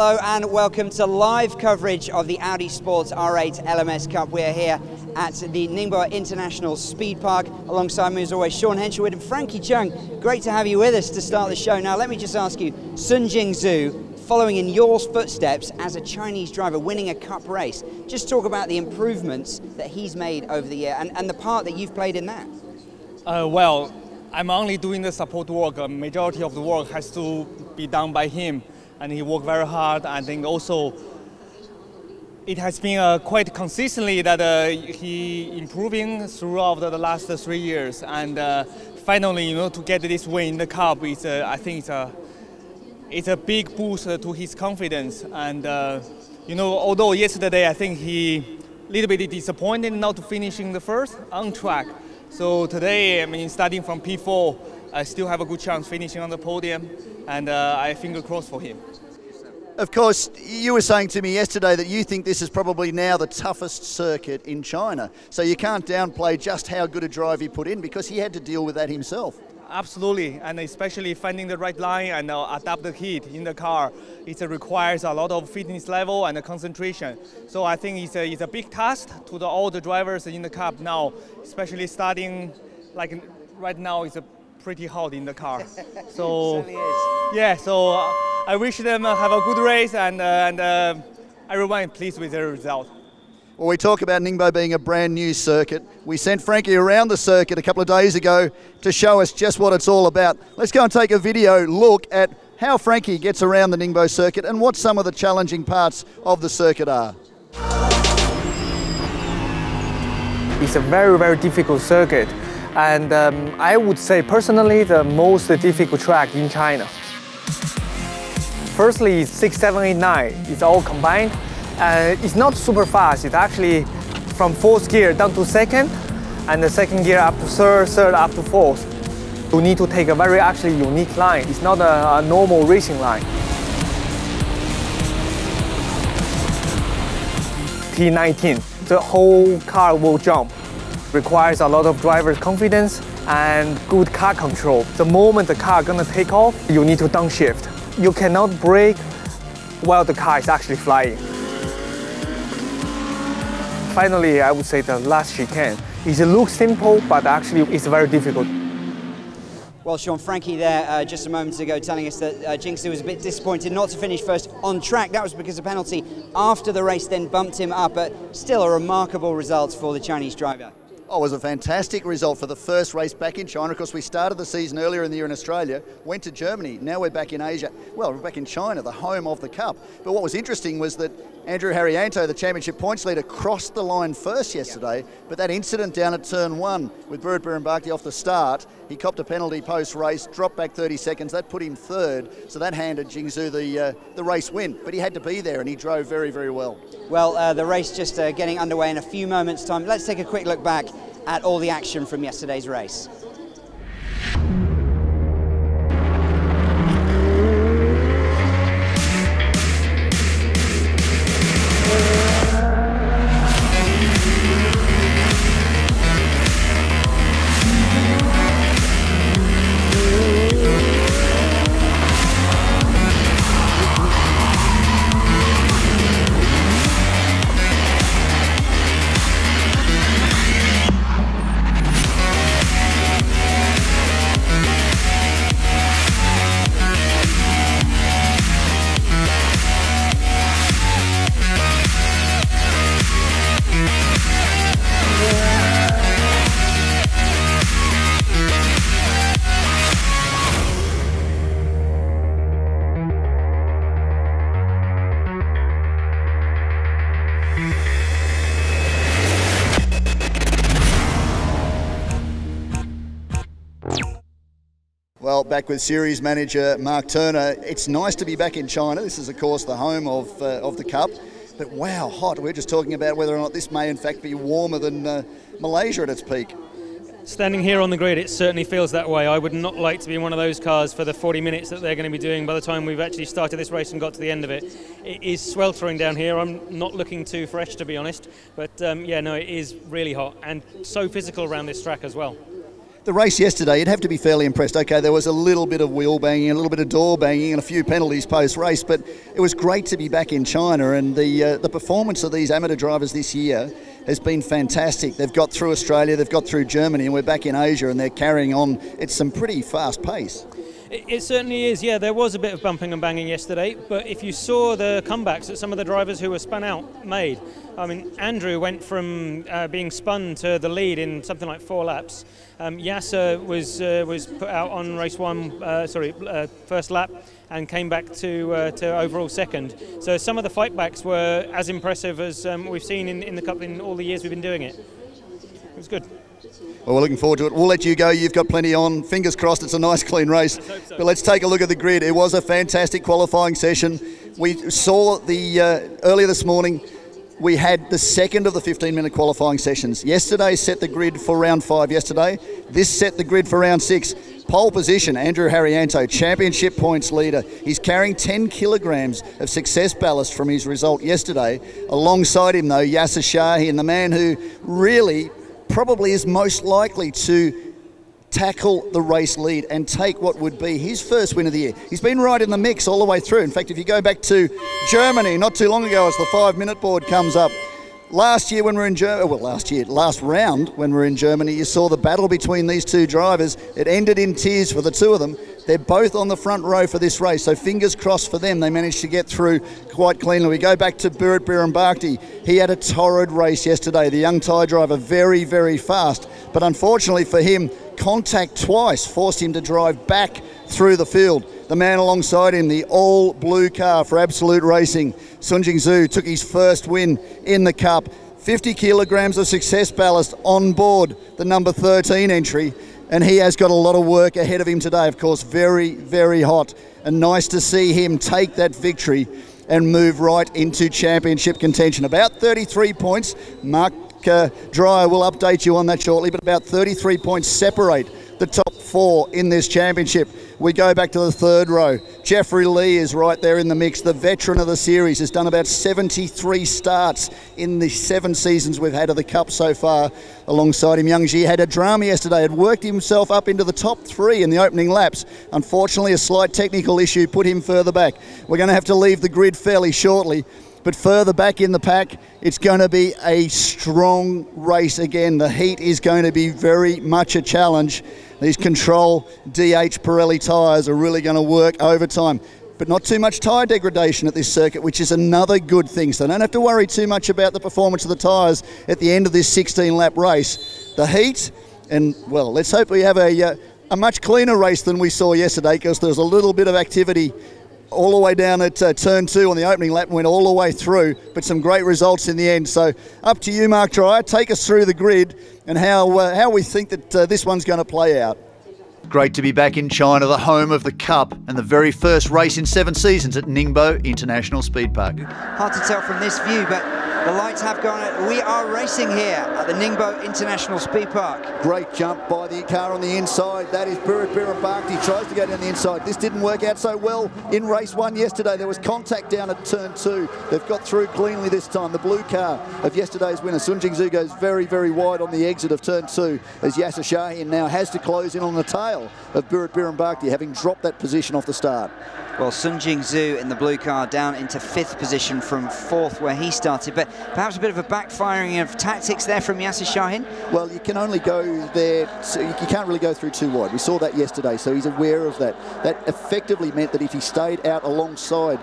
Hello and welcome to live coverage of the Audi Sports R8 LMS Cup. We're here at the Ningbo International Speed Park. Alongside me as always, Sean Henshawid and Frankie Chung. Great to have you with us to start the show. Now let me just ask you, Sun Jingzhou, following in your footsteps as a Chinese driver, winning a cup race. Just talk about the improvements that he's made over the year and the part that you've played in that. Well, I'm only doing the support work. A majority of the work has to be done by him, and he worked very hard. I think also it has been quite consistently that he improving throughout the last 3 years, and finally, to get this win in the cup is, I think it's a big boost to his confidence. And although yesterday I think he a little bit disappointed not finishing the first on track. So today, I mean, starting from P4, I still have a good chance finishing on the podium, and I finger crossed for him. Of course, you were saying to me yesterday that you think this is probably now the toughest circuit in China. So you can't downplay just how good a drive he put in, because he had to deal with that himself. Absolutely, and especially finding the right line and adapt the heat in the car. It requires a lot of fitness level and concentration. So I think it's a big task to all the drivers in the cup now, especially starting like right now. It's pretty hot in the car. So yeah, so I wish them have a good race, and everyone pleased with the result. Well, we talk about Ningbo being a brand new circuit. We sent Frankie around the circuit a couple of days ago to show us just what it's all about. Let's go and take a video look at how Frankie gets around the Ningbo circuit and what some of the challenging parts of the circuit are. It's a very, very difficult circuit, and I would say personally the most difficult track in China. Firstly, 6, 7, 8, 9, it's all combined. It's not super fast. It's actually from fourth gear down to second, and the second gear up to third up to fourth. You need to take a very actually unique line. It's not a normal racing line. P19, the whole car will jump. Requires a lot of driver's confidence and good car control. The moment the car gonna take off, you need to downshift. You cannot brake while the car is actually flying. Finally, I would say the last chicane. It looks simple, but actually it's very difficult. Well, Sean, Frankie there just a moment ago telling us that Jingzhou was a bit disappointed not to finish first on track. That was because a penalty after the race then bumped him up, but still a remarkable result for the Chinese driver. Oh, it was a fantastic result for the first race back in China. Of course, we started the season earlier in the year in Australia, went to Germany, now we're back in Asia. Well, we're back in China, the home of the Cup. But what was interesting was that Andrew Harrianto, the championship points leader, crossed the line first yesterday, but that incident down at turn 1 with Burut Birembakti off the start, he copped a penalty post-race, dropped back 30 seconds, that put him third, so that handed Jingzhou the race win. But he had to be there, and he drove very, very well. Well, the race just getting underway in a few moments' time. Let's take a quick look back at all the action from yesterday's race. Well, back with series manager Mark Turner. It's nice to be back in China. This is, of course, the home of the Cup. But wow, hot. We're just talking about whether or not this may, in fact, be warmer than Malaysia at its peak. Standing here on the grid, it certainly feels that way. I would not like to be in one of those cars for the 40 minutes that they're going to be doing by the time we've actually started this race and got to the end of it. It is sweltering down here. I'm not looking too fresh, to be honest. But yeah, no, it is really hot and so physical around this track as well. The race yesterday, you'd have to be fairly impressed. Okay, there was a little bit of wheel banging, a little bit of door banging and a few penalties post-race, but it was great to be back in China, and the performance of these amateur drivers this year has been fantastic. They've got through Australia, they've got through Germany, and we're back in Asia, and they're carrying on at some pretty fast pace. It certainly is, yeah. There was a bit of bumping and banging yesterday, but if you saw the comebacks that some of the drivers who were spun out made, I mean, Andrew went from being spun to the lead in something like 4 laps. Yasser was put out on race one, first lap, and came back to overall second. So some of the fightbacks were as impressive as we've seen in the Cup in all the years we've been doing it. It was good. Well, we're looking forward to it. We'll let you go. You've got plenty on. Fingers crossed it's a nice, clean race. Let's hope so. But let's take a look at the grid. It was a fantastic qualifying session. We saw earlier this morning, we had the second of the 15-minute qualifying sessions. Yesterday set the grid for round 5 yesterday. This set the grid for round 6. Pole position, Andrew Haryanto, championship points leader. He's carrying 10 kilograms of success ballast from his result yesterday. Alongside him, though, Yasser Shahin, the man who really probably is most likely to tackle the race lead and take what would be his first win of the year. He's been right in the mix all the way through. In fact, if you go back to Germany not too long ago as the 5-minute board comes up, last round when we were in Germany, you saw the battle between these two drivers. It ended in tears for the two of them. They're both on the front row for this race, so fingers crossed for them. They managed to get through quite cleanly. We go back to Burit Birambakti. He had a torrid race yesterday. The young Thai driver, very, very fast. But unfortunately for him, contact twice forced him to drive back through the field. The man alongside him, the all-blue car for Absolute Racing, Sun Jing Zhu, took his first win in the Cup. 50 kilograms of success ballast on board the number 13 entry, and he has got a lot of work ahead of him today. Of course, very, very hot, and nice to see him take that victory and move right into championship contention. About 33 points. Mark Dreyer will update you on that shortly, but about 33 points separate the top 4 in this championship. We go back to the third row. Jeffrey Lee is right there in the mix. The veteran of the series has done about 73 starts in the 7 seasons we've had of the Cup so far. Alongside him, Young Ji had a drama yesterday, had worked himself up into the top 3 in the opening laps. Unfortunately, a slight technical issue put him further back. We're going to have to leave the grid fairly shortly. But further back in the pack, it's going to be a strong race again. The heat is going to be very much a challenge. These Control DH Pirelli tyres are really going to work overtime. But not too much tyre degradation at this circuit, which is another good thing. So don't have to worry too much about the performance of the tyres at the end of this 16-lap race. The heat, and well, let's hope we have a much cleaner race than we saw yesterday, because there's a little bit of activity all the way down at turn 2 on the opening lap, went all the way through, but some great results in the end. So up to you, Mark Dreyer. Take us through the grid and how we think that this one's going to play out. Great to be back in China, the home of the Cup, and the very first race in 7 seasons at Ningbo International Speed Park. Hard to tell from this view, but the lights have gone out. We are racing here at the Ningbo International Speed Park. Great jump by the car on the inside. That is Burit Birambakti. Tries to go down the inside. This didn't work out so well in race 1 yesterday. There was contact down at turn 2. They've got through cleanly this time. The blue car of yesterday's winner, Sun Jing Zhu, goes very, very wide on the exit of turn 2 as Yasser Shahin now has to close in on the tail of Burit Birambakti, having dropped that position off the start. Well, Sun Jing Zhu in the blue car down into 5th position from 4th where he started, but perhaps a bit of a backfiring of tactics there from Yasser Shahin. Well, you can only go there, so you can't really go through too wide. We saw that yesterday, so he's aware of that. That effectively meant that if he stayed out alongside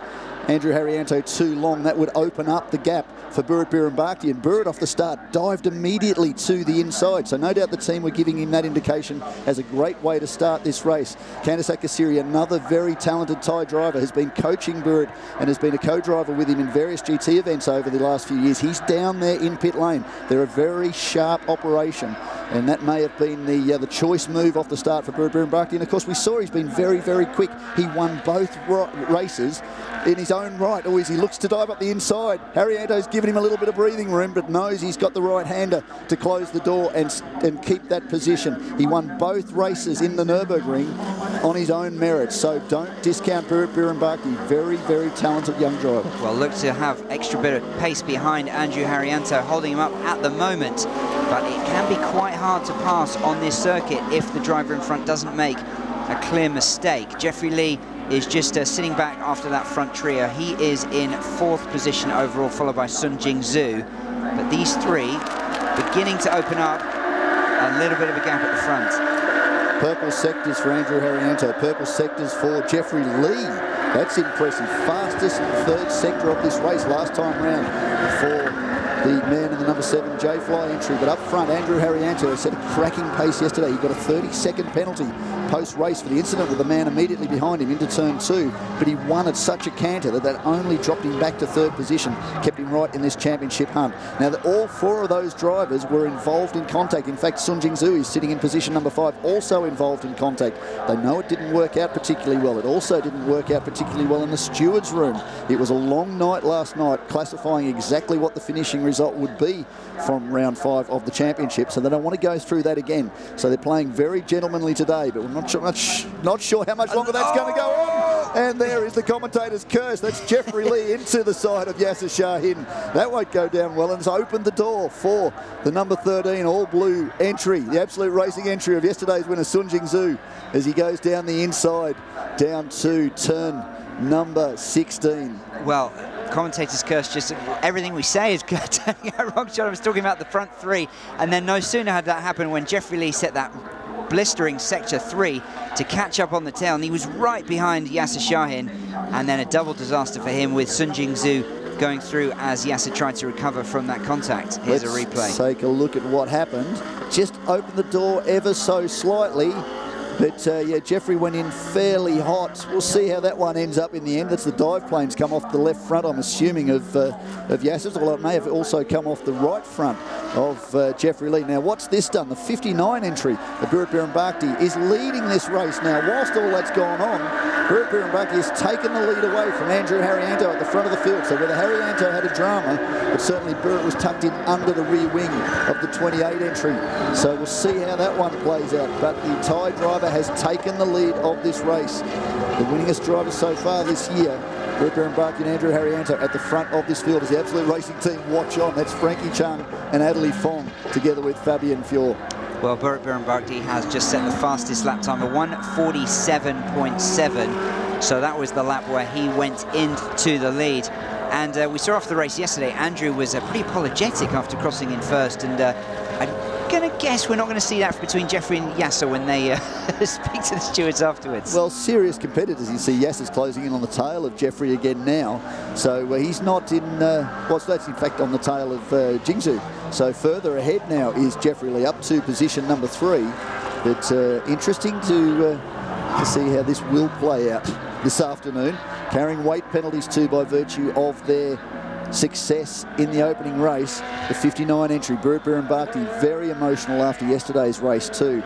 Andrew Haryanto too long, that would open up the gap for Burit Birambakti, and Burit off the start dived immediately to the inside. So no doubt the team were giving him that indication as a great way to start this race. Candice Akasiri, another very talented Thai driver, has been coaching Burit and has been a co-driver with him in various GT events over the last few years. He's down there in pit lane. They're a very sharp operation, and that may have been the choice move off the start for Burit Birambakti. And of course we saw he's been very, very quick. He won both races in his own right. Always he looks to dive up the inside. Haryanto's given him a little bit of breathing room, but knows he's got the right-hander to close the door and keep that position. He won both races in the Nürburgring on his own merits, so don't discount Burit Birambakti. Very, very talented young driver. Well, look to have extra bit of pace behind Andrew Haryanto, holding him up at the moment. but it can be quite hard to pass on this circuit if the driver in front doesn't make a clear mistake. Jeffrey Lee is just sitting back after that front trio. He is in 4th position overall, followed by Sun Jing Zhu. But these three beginning to open up a little bit of a gap at the front. Purple sectors for Andrew Harrianto, purple sectors for Jeffrey Lee. That's impressive. Fastest 3rd sector of this race last time round for the man in the number 7 J-Fly entry. But up front, Andrew Harrianto set a cracking pace yesterday. He got a 30-second penalty post-race for the incident with the man immediately behind him into turn 2, but he won at such a canter that only dropped him back to 3rd position, kept him right in this championship hunt. Now, all 4 of those drivers were involved in contact. In fact, Sun Jing Zhu is sitting in position number 5, also involved in contact. They know it didn't work out particularly well. It also didn't work out particularly well in the steward's room. It was a long night last night, classifying exactly what the finishing result would be from round 5 of the championship, so they don't want to go through that again. So they're playing very gentlemanly today, but we're not sure how much longer that's going to go on. And there is the commentator's curse. That's Jeffrey Lee into the side of Yasser Shahin. That won't go down well, and it's opened the door for the number 13 all-blue entry, the absolute racing entry of yesterday's winner, Sun Jing Zhu, as he goes down the inside, down to turn number 16. Well, commentator's curse, just everything we say is turning out wrong. John, I was talking about the front 3, and then no sooner had that happen when Jeffrey Lee set that blistering sector 3 to catch up on the tail, and he was right behind Yasser Shahin, and then a double disaster for him with Sun Jing Zhu going through as Yasser tried to recover from that contact. Here's a replay. Let's take a look at what happened. Just opened the door ever so slightly. But yeah, Jeffrey went in fairly hot. We'll see how that one ends up in the end. That's the dive planes come off the left front, I'm assuming, of Yasser's, although it may have also come off the right front of Jeffrey Lee. Now, what's this done? The 59 entry of Burit Birambakti is leading this race now. Whilst all that's gone on, Burit Birambakti has taken the lead away from Andrew Harrianto at the front of the field. So whether Harrianto had a drama, but certainly Burit was tucked in under the rear wing of the 28 entry. So we'll see how that one plays out. But the Thai driver has taken the lead of this race. The winningest driver so far this year, Burit Birambakti and Andrew Harrianto at the front of this field as the Absolute Racing team watch on. That's Frankie Chung and Adelie Fong together with Fabian Fior. Well, Burit Birambakti has just set the fastest lap time of 1:47.7. So that was the lap where he went into the lead. And we saw after the race yesterday, Andrew was pretty apologetic after crossing in first. And I'm going to guess we're not going to see that between Jeffrey and Yasser when they speak to the stewards afterwards. Well, serious competitors. You see Yasser's closing in on the tail of Jeffrey again now. So he's not in, well, that's in fact on the tail of Jing Zhu. So further ahead now is Jeffrey Lee up to position number 3. But interesting to see how this will play out this afternoon. Carrying weight penalties too by virtue of their success in the opening race. The 59 entry, Burit Birambakti, very emotional after yesterday's race too.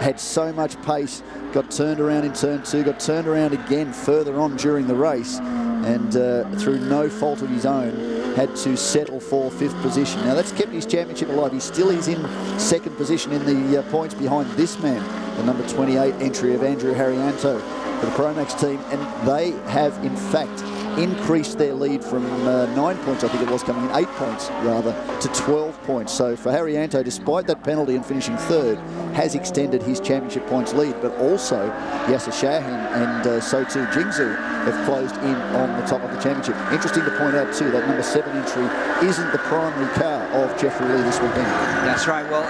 Had so much pace, got turned around in turn 2, got turned around again further on during the race, and through no fault of his own, had to settle for 5th position. Now that's kept his championship alive. He still is in 2nd position in the points behind this man, the number 28 entry of Andrew Harrianto for the Promax team, and they have in fact increased their lead from 9 points, I think it was, coming in 8 points rather, to 12 points. So for Harrianto, despite that penalty and finishing 3rd, has extended his championship points lead, but also Yasser Shahin and so too Jing Zhu have closed in on the top of the championship. Interesting to point out too, that number 7 entry isn't the primary car of Jeffrey Lee this weekend. That's right. Well,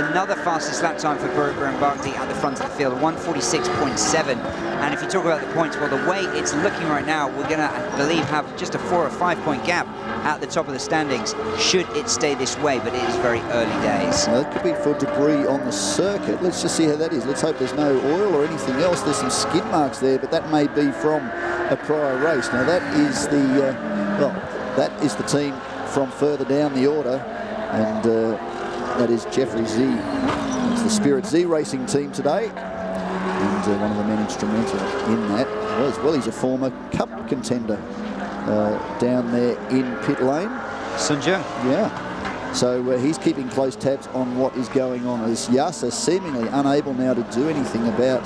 another fastest lap time for Burit Birambakti at the front of the field, 1:46.7. And if you talk about the points, well, the way it's looking right now, we're going to, I believe, have just a 4 or 5 point gap at the top of the standings, should it stay this way, but it is very early days. Well, that could be for debris on the circuit. Let's just see how that is. Let's hope there's no oil or anything else. There's some skid marks there, but that may be from a prior race. Now that is the, well, that is the team from further down the order, and that is Jeffrey Z. It's the Spirit Z Racing team today. And one of the men instrumental in that was, well, he's a former Cup contender down there in pit lane. Sun Jung. Yeah. So he's keeping close tabs on what is going on as Yasser seemingly unable now to do anything about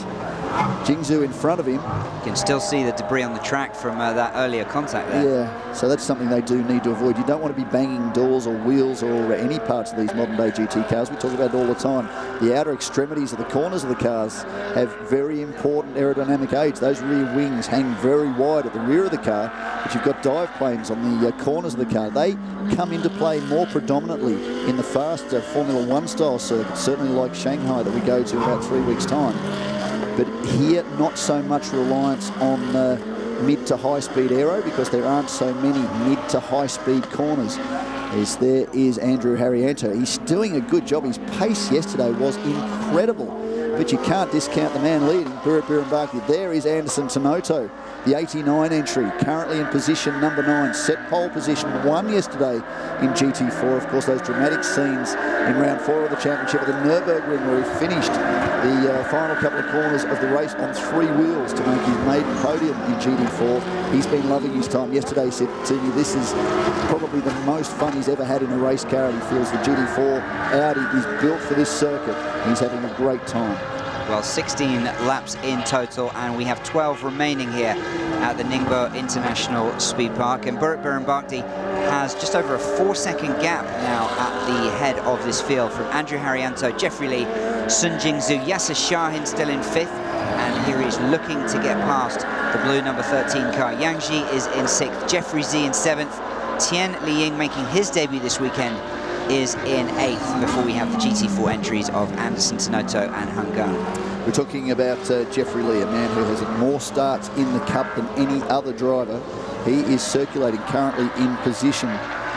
Jingzhou in front of him. You can still see the debris on the track from that earlier contact there. Yeah, so that's something they do need to avoid. You don't want to be banging doors or wheels or any parts of these modern-day GT cars. We talk about it all the time. The outer extremities of the corners of the cars have very important aerodynamic aids. Those rear wings hang very wide at the rear of the car, but you've got dive planes on the corners of the car. They come into play more predominantly in the faster Formula One style circuits, certainly like Shanghai that we go to in about 3 weeks' time. But here, not so much reliance on mid to high speed aero, because there aren't so many mid to high speed corners. As there is Andrew Harrianto. He's doing a good job. His pace yesterday was incredible, but you can't discount the man leading, Burrit Birembaki. There is Anderson Tanoto, the 89 entry, currently in position number 9, set pole position 1 yesterday in GT4. Of course, those dramatic scenes in round 4 of the championship at the Nürburgring, where he finished the final couple of corners of the race on 3 wheels to make his maiden podium in GT4. He's been loving his time. Yesterday he said to me, this is probably the most fun he's ever had in a race car. He feels the GT4 Audi is built for this circuit. He's having a great time. Well, 16 laps in total, and we have 12 remaining here at the Ningbo International Speed Park. And Burrit Birembaki has just over a 4-second gap now at the head of this field from Andrew Harrianto, Jeffrey Lee, Sun Jingzhou, Yasser Shahin still in 5th, and here he's looking to get past the blue number 13 car. Yang Ji is in 6th, Jeffrey Z in 7th, Tian Liying making his debut this weekend is in 8th, before we have the GT4 entries of Anderson Tanoto and Hung Gan. We're talking about Jeffrey Lee, a man who has more starts in the Cup than any other driver. He is circulating currently in position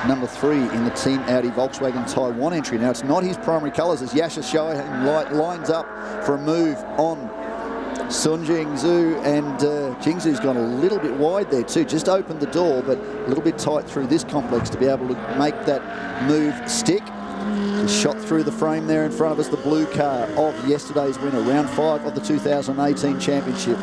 number 3 in the Team Audi Volkswagen Taiwan entry. Now, it's not his primary colours as Yasser Shahin lines up for a move on Sun Jingzhou, and Jingzhou's gone a little bit wide there too, just opened the door, but a little bit tight through this complex to be able to make that move stick. Just shot through the frame there in front of us, the blue car of yesterday's winner, round 5 of the 2018 championship.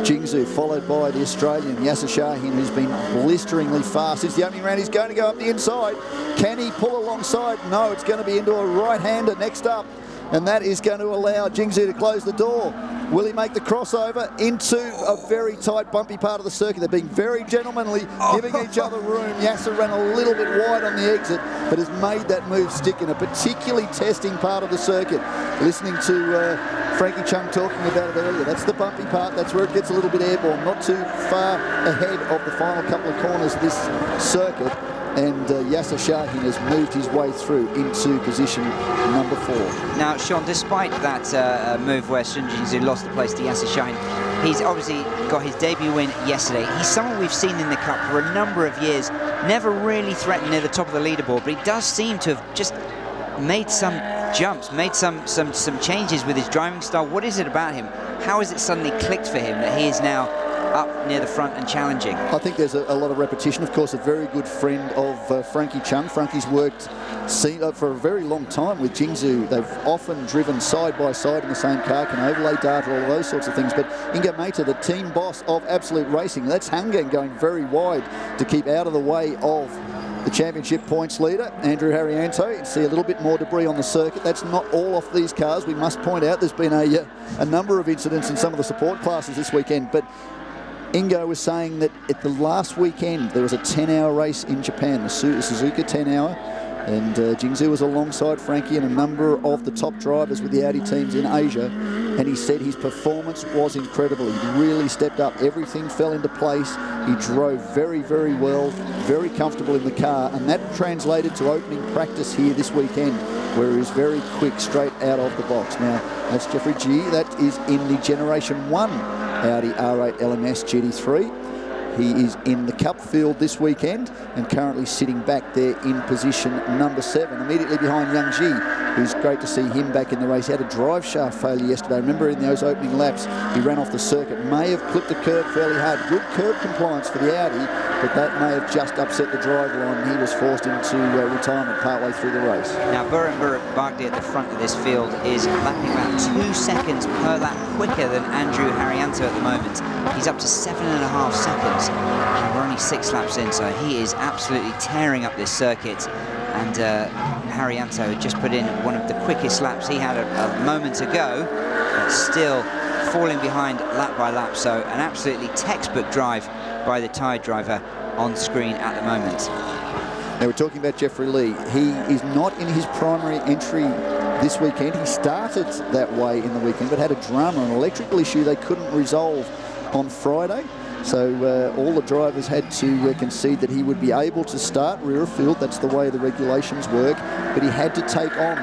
Jingzhou followed by the Australian Yasser Shahin, who's been blisteringly fast since the opening round. He's going to go up the inside. Can he pull alongside? No, it's going to be into a right-hander next up, and that is going to allow Jingzhou to close the door. Will he make the crossover into a very tight, bumpy part of the circuit? They're being very gentlemanly, giving each other room. Yasser ran a little bit wide on the exit, but has made that move stick in a particularly testing part of the circuit. Listening to Frankie Chung talking about it earlier, that's the bumpy part. That's where it gets a little bit airborne, not too far ahead of the final couple of corners of this circuit. And Yasser Shahin has moved his way through into position number 4. Now, Sean, despite that move where Sun Jingzhou lost the place to Yasser Shahin, he's obviously got his debut win yesterday. He's someone we've seen in the Cup for a number of years, never really threatened near the top of the leaderboard, but he does seem to have just made some jumps, made some changes with his driving style. What is it about him? How has it suddenly clicked for him that he is now up near the front and challenging? I think there's a lot of repetition. Of course, a very good friend of Frankie Chung. Frankie's worked for a very long time with Jingzhou. They've often driven side by side in the same car, can overlay data, all of those sorts of things. But Ingo Mehta, the team boss of Absolute Racing, that's Hung Gan going very wide to keep out of the way of the championship points leader, Andrew Harrianto. You can see a little bit more debris on the circuit. That's not all off these cars. We must point out there's been a number of incidents in some of the support classes this weekend, but Ingo was saying that at the last weekend there was a 10-hour race in Japan, the Suzuka 10-hour, and Jingzhou was alongside Frankie and a number of the top drivers with the Audi teams in Asia, and he said his performance was incredible. He really stepped up, everything fell into place, he drove very, very well, very comfortable in the car, and that translated to opening practice here this weekend, where he was very quick straight out of the box. Now, that's Jeffrey G, that is in the Generation 1 Audi R8 LMS GT3. He is in the Cup field this weekend and currently sitting back there in position number 7, immediately behind Yang Ji, who's great to see him back in the race. He had a drive shaft failure yesterday. Remember, in those opening laps, he ran off the circuit, may have clipped the curb fairly hard. Good curb compliance for the Audi, but that may have just upset the drive line. He was forced into retirement partway through the race. Now, Burrit Birembaki at the front of this field is lapping about 2 seconds per lap quicker than Andrew Harrianto at the moment. He's up to 7.5 seconds. And we're only 6 laps in, so he is absolutely tearing up this circuit. And Harrianto had just put in one of the quickest laps he had a moment ago, but still falling behind lap by lap. So an absolutely textbook drive by the Thai driver on screen at the moment. Now we're talking about Jeffrey Lee. He is not in his primary entry this weekend. He started that way in the weekend, but had a drama, an electrical issue they couldn't resolve on Friday. So all the drivers had to concede that he would be able to start rear of field. That's the way the regulations work. But he had to take on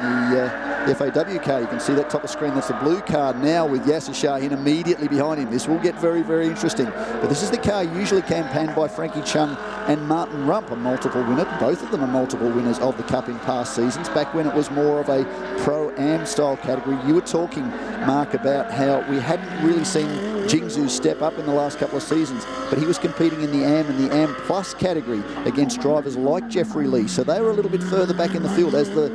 the FAW car. You can see that top of screen. That's the blue car now with Yasser Shahin immediately behind him. This will get very, very interesting. But this is the car usually campaigned by Frankie Chung and Martin Rump, a multiple winner. Both of them are multiple winners of the Cup in past seasons. Back when it was more of a Pro-Am style category, you were talking, Mark, about how we hadn't really seen Jingzhou step up in the last couple of seasons, but he was competing in the Am and the Am Plus category against drivers like Jeffrey Lee. So they were a little bit further back in the field as the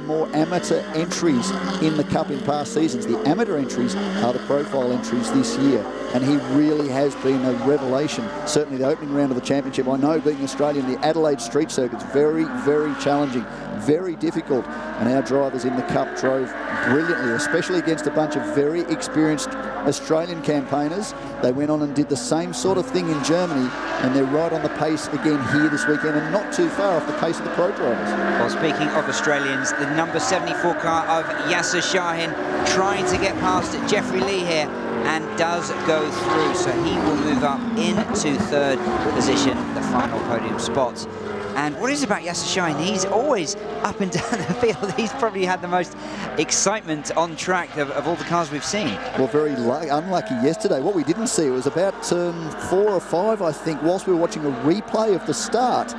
more amateur entries in the Cup in past seasons. The amateur entries are the profile entries this year, and he really has been a revelation. Certainly the opening round of the championship, I know being Australian, the Adelaide street circuit's very, very challenging, very difficult, and our drivers in the Cup drove brilliantly, especially against a bunch of very experienced Australian campaigners. They went on and did the same sort of thing in Germany, and they're right on the pace again here this weekend, and not too far off the pace of the pro drivers. Well, speaking of Australians, the number 74 car of Yasser Shahin trying to get past Jeffrey Lee here, and does go through, so he will move up into third position, the final podium spot. And what is it about Yasser Shahin? He's always up and down the field. He's probably had the most excitement on track of all the cars we've seen. Well, very unlucky yesterday. What we didn't see, it was about turn 4 or 5, I think, whilst we were watching a replay of the start.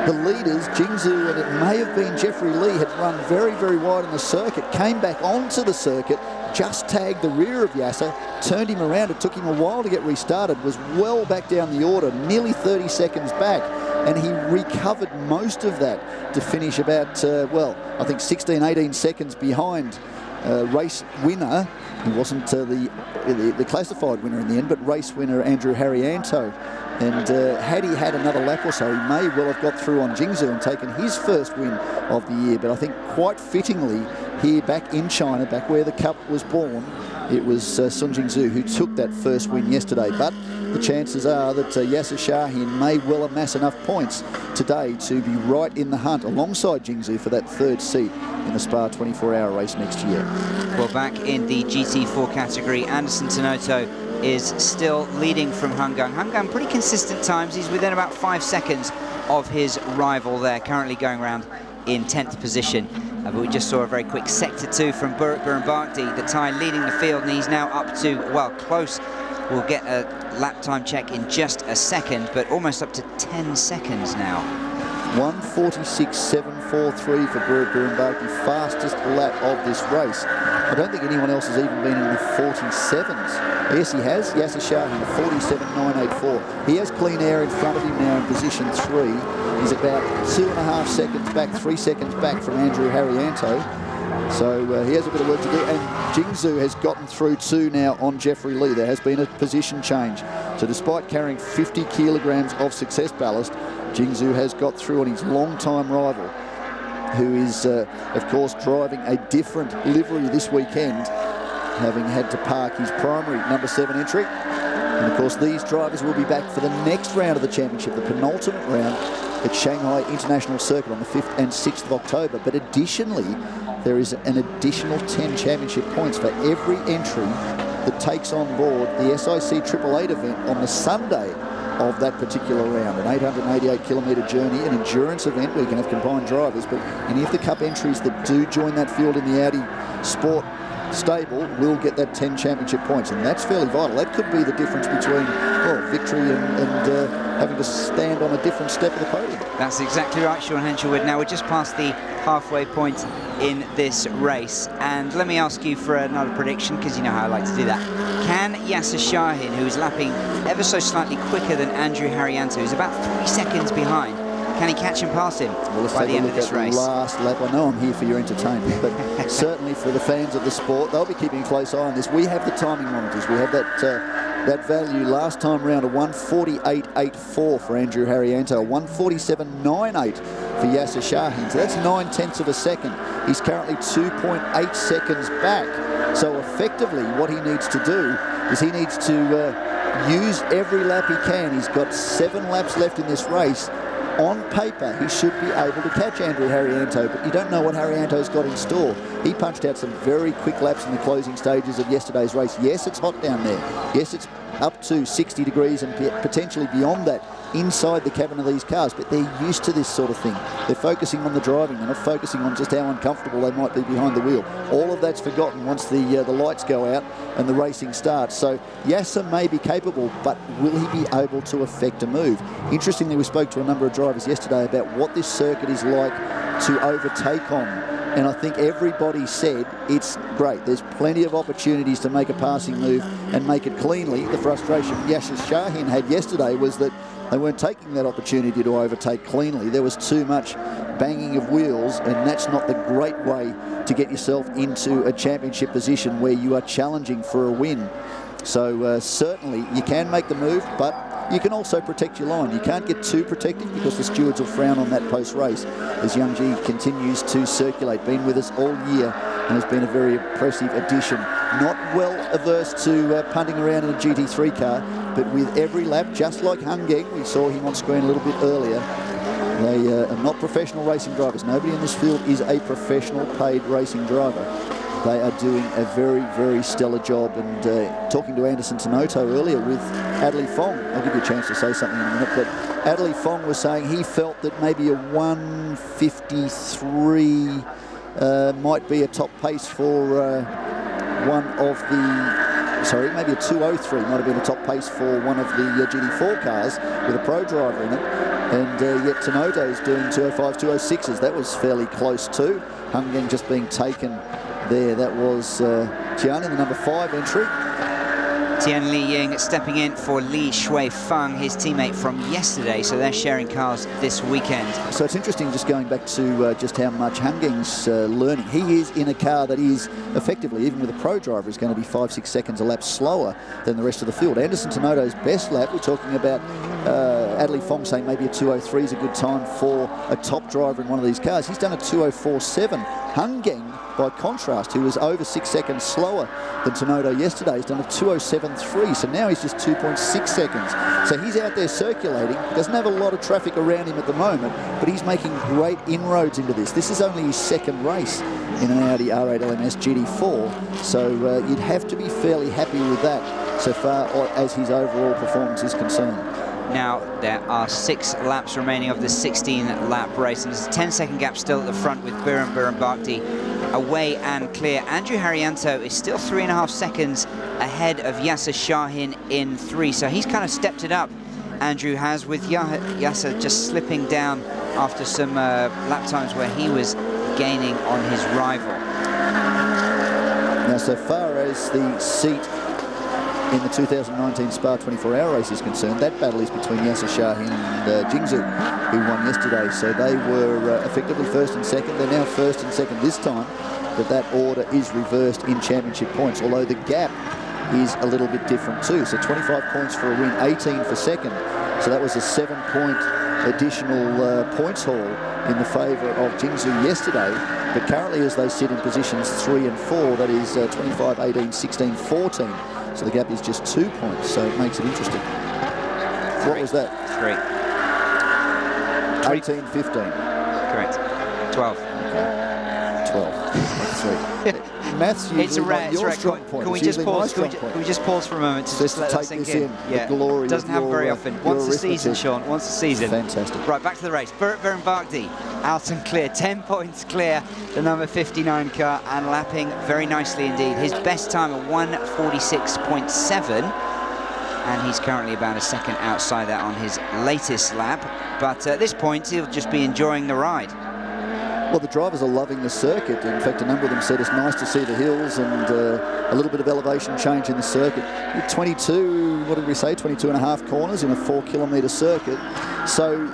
The leaders, Jingzhou and it may have been Jeffrey Lee, had run very, very wide in the circuit, came back onto the circuit, just tagged the rear of Yasser, turned him around. It took him a while to get restarted, was well back down the order, nearly 30 seconds back, and he recovered most of that to finish about, well, I think 16, 18 seconds behind race winner. He wasn't the classified winner in the end, but race winner Andrew Harrianto. And had he had another lap or so, he may well have got through on Jingzhou and taken his first win of the year. But I think quite fittingly here back in China, back where the Cup was born, it was Sun Jingzhou who took that first win yesterday. But the chances are that Yasser Shahin may well amass enough points today to be right in the hunt alongside Jingzhou for that third seat in the Spa 24-hour race next year. Well, back in the GT4 category, Anderson Tenoto is still leading from Hungang. Hungang, pretty consistent times. He's within about 5 seconds of his rival there, currently going around in 10th position. But we just saw a very quick Sector 2 from Buruk Burambakdi, the Thai leading the field, and he's now up to, well, close. We'll get a lap time check in just a second, but almost up to 10 seconds now. 1:46.743 for Buruk Burambakdi, fastest lap of this race. I don't think anyone else has even been in the 47s. Yes, he has. Yasser Shahin, 47.984. He has clean air in front of him now in position 3. He's about 2.5 seconds back, 3 seconds back from Andrew Harrianto. So he has a bit of work to do. And Jingzhou has gotten through too now on Jeffrey Lee. There has been a position change. So despite carrying 50 kilograms of success ballast, Jingzhou has got through on his long-time rival, who is, of course, driving a different livery this weekend, having had to park his primary number 7 entry. And, of course, these drivers will be back for the next round of the championship, the penultimate round at Shanghai International Circuit on the 5th and 6th of October. But additionally, there is an additional 10 championship points for every entry that takes on board the SIC 888 event on the Sunday of that particular round. An 888-kilometre journey, an endurance event where you can have combined drivers, but any of the Cup entries that do join that field in the Audi Sport stable will get that 10 championship points, and that's fairly vital. That could be the difference between, well, victory and having to stand on a different step of the podium. That's exactly right, Sean Henshelwood. Now we're just past the halfway point in this race, and let me ask you for another prediction, because you know how I like to do that. Can Yasser Shahin, who is lapping ever so slightly quicker than Andrew Harrianto, who's about 3 seconds behind, can he catch and pass him by the end of this race? Last lap. I know I'm here for your entertainment, but certainly for the fans of the sport, they'll be keeping a close eye on this. We have the timing monitors. We have that value last time round, a 1:48.84 for Andrew Harrianto, 1:47.98 for Yasser Shahin. So that's 9/10 of a second. He's currently 2.8 seconds back So effectively, what he needs to do is he needs to use every lap he can. He's got 7 laps left in this race. On paper, he should be able to catch Andrew Haryanto, but you don't know what Haryanto's got in store. He punched out some very quick laps in the closing stages of yesterday's race. Yes, it's hot down there. Yes, it's up to 60 degrees and potentially beyond that inside the cabin of these cars, but they're used to this sort of thing. They're focusing on the driving. They're not focusing on just how uncomfortable they might be behind the wheel. All of that's forgotten once the lights go out and the racing starts. So Yasser may be capable, but will he be able to effect a move? Interestingly, we spoke to a number of drivers yesterday about what this circuit is like to overtake on. And I think everybody said it's great. There's plenty of opportunities to make a passing move and make it cleanly. The frustration Yasser Shahin had yesterday was that they weren't taking that opportunity to overtake cleanly. There was too much banging of wheels, and that's not the great way to get yourself into a championship position where you are challenging for a win. So certainly you can make the move, but you can also protect your line. You can't get too protective because the stewards will frown on that post-race as Young G continues to circulate. Been with us all year and has been a very impressive addition. Not well averse to punting around in a GT3 car, but with every lap, just like Hungeng, we saw him on screen a little bit earlier, they are not professional racing drivers. Nobody in this field is a professional paid racing driver. They are doing a very, very stellar job. And talking to Anderson Tenoto earlier with Adley Fong, I'll give you a chance to say something in a minute, but Adley Fong was saying he felt that maybe a 1:53 might be a top pace for one of the, sorry, maybe a 2:03 might have been a top pace for one of the GT4 cars with a pro driver in it. And yet Tenoto's doing 2:05s, 2:06s. That was fairly close too. Hungeng just being taken there. That was Tian in the number 5 entry. Tian Li Ying stepping in for Li Shui Feng, his teammate from yesterday, so they're sharing cars this weekend. So it's interesting just going back to just how much Hungeng's learning. He is in a car that is effectively, even with a pro driver, is going to be 5-6 seconds a lap slower than the rest of the field. Anderson Tenoto's best lap, we're talking about Adley Fong saying maybe a 2:03 is a good time for a top driver in one of these cars. He's done a 2:04.7. Hungeng, by contrast, who was over 6 seconds slower than Tenoto yesterday, has done a 2:07.3, so now he's just 2.6 seconds. So he's out there circulating. He doesn't have a lot of traffic around him at the moment, but he's making great inroads into this. This is only his 2nd race in an Audi R8 LMS GT4, so you'd have to be fairly happy with that so far as his overall performance is concerned. Now, there are 6 laps remaining of the 16-lap race, and there's a 10-second gap still at the front with Biren Bakti away and clear. Andrew Haryanto is still 3.5 seconds ahead of Yasser Shahin in 3, so he's kind of stepped it up, Andrew has, with Yasser just slipping down after some lap times where he was gaining on his rival. Now, so far as the seat in the 2019 Spa 24-hour race is concerned, that battle is between Yasser Shahin and Jingzhou, who won yesterday. So they were effectively 1st and 2nd. They're now 1st and 2nd this time, but that order is reversed in championship points, although the gap is a little bit different too. So 25 points for a win, 18 for 2nd. So that was a 7-point additional points haul in the favour of Jingzhou yesterday. But currently, as they sit in positions 3 and 4, that is 25, 18, 16, 14. So the gap is just 2 points, so it makes it interesting. What was that? 3. 18, 15. Correct. 12. Okay. 12. That's 3. Maths usually It's a rare, your strong point. Can we just pause? Can we just pause for a moment to just let that sink in? Yeah. The glory doesn't happen very often. Once a season, Sean. Once a season. Fantastic. Right, back to the race. Biren Bakti out and clear. 10 points clear. The number 59 car and lapping very nicely indeed. His best time of 1:46.7. And he's currently about a second outside that on his latest lap. But at this point, he'll just be enjoying the ride. Well, the drivers are loving the circuit. In fact, a number of them said it's nice to see the hills and a little bit of elevation change in the circuit. 22, what did we say, 22.5 corners in a 4-kilometre circuit. So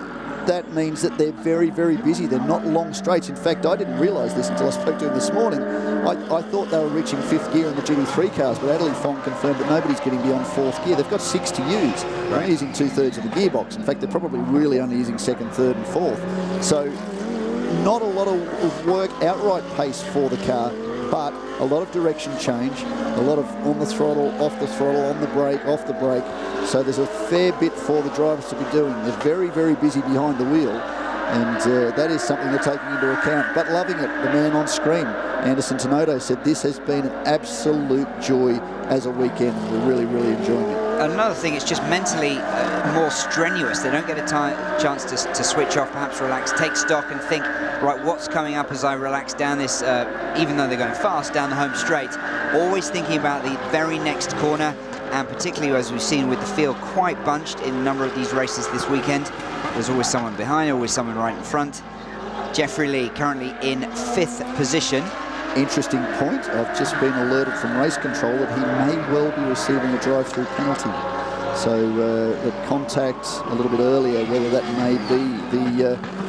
that means that they're very, very busy. They're not long straights. In fact, I didn't realise this until I spoke to him this morning. I thought they were reaching 5th gear in the GT3 cars, but Adley Fong confirmed that nobody's getting beyond 4th gear. They've got 6 to use. They're only using 2/3 of the gearbox. In fact, they're probably really only using 2nd, 3rd and 4th. So not a lot of work outright pace for the car, but a lot of direction change, a lot of on the throttle, off the throttle, on the brake, off the brake. So there's a fair bit for the drivers to be doing. They're very, very busy behind the wheel, and that is something they're taking into account. But loving it, the man on screen, Anderson Tenodo, said this has been an absolute joy as a weekend. We're really, really enjoying it. Another thing, it's just mentally more strenuous. They don't get a chance to switch off, perhaps relax, take stock and think, right, what's coming up as I relax down this, even though they're going fast, down the home straight. Always thinking about the very next corner, and particularly as we've seen with the field quite bunched in a number of these races this weekend. There's always someone behind, always someone right in front. Jeffrey Lee currently in 5th position. Interesting point. I've just been alerted from race control that he may well be receiving a drive-through penalty. So the contact a little bit earlier, whether that may be